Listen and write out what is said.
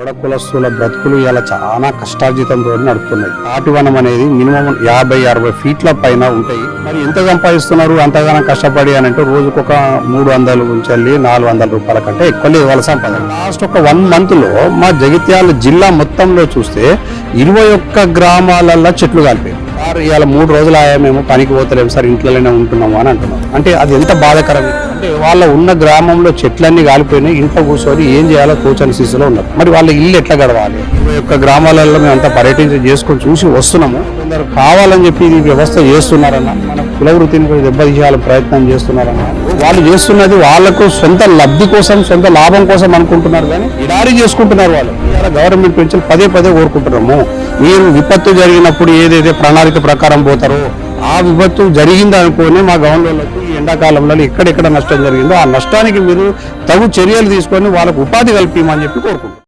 గౌడ కులస్తుల బ్రతుకులు ఇలా చాలా కష్టార్జితంతో నడుపుతున్నాయి. తాటివనం అనేది మినిమం 50-60 ఫీట్ల పైన ఉంటాయి. మరి ఎంత సంపాదిస్తున్నారు అంతగానో కష్టపడి అని అంటే రోజుకు ఒక 300 నుంచి 400 రూపాయల కంటే ఎక్కువ లేదు వాళ్ళ సంపాదన. లాస్ట్ ఒక 1 మంత్ లో మా జగిత్యాల జిల్లా మొత్తంలో చూస్తే 21 గ్రామాలలో చెట్లు కాలిపోయాయి. సార్ ఇవాళ 3 రోజులు ఆయా మేము పనికి పోతలేము సార్, ఇంట్లోనే ఉంటున్నాము అని అంటున్నాం. అంటే అది ఎంత బాధాకరం. అంటే వాళ్ళ ఉన్న గ్రామంలో చెట్లన్నీ కాలిపోయినాయి, ఇంట్లో కూర్చొని ఏం చేయాలో తోచని స్థితిలో ఉన్నారు. మరి వాళ్ళ ఇల్లు ఎట్లా గడవాలి? 21 గ్రామాలలో మేము అంతా చేసుకొని చూసి వస్తున్నాము. కొందరు కావాలని చెప్పి ఈ వ్యవస్థ చేస్తున్నారన్న, మన కుల వృత్తిని కూడా దెబ్బతీయాలని ప్రయత్నం చేస్తున్నారన్న. వాళ్ళు చేస్తున్నది వాళ్ళకు సొంత లబ్ధి కోసం, సొంత లాభం కోసం అనుకుంటున్నారు, కానీ ఇడారీ చేసుకుంటున్నారు. వాళ్ళు ఇలా గవర్నమెంట్ పెన్షన్ పదే కోరుకుంటున్నాము. మీరు విపత్తు జరిగినప్పుడు ఏదైతే ప్రణాళిక ప్రకారం పోతారో ఆ విపత్తు జరిగింది అనుకోని మా గవర్నమెంట్లకు ఈ ఎండాకాలంలో ఎక్కడెక్కడ నష్టం జరిగిందో ఆ నష్టానికి మీరు తగు చర్యలు తీసుకొని వాళ్ళకు ఉపాధి కల్పించమని చెప్పి కోరుకుంటున్నారు.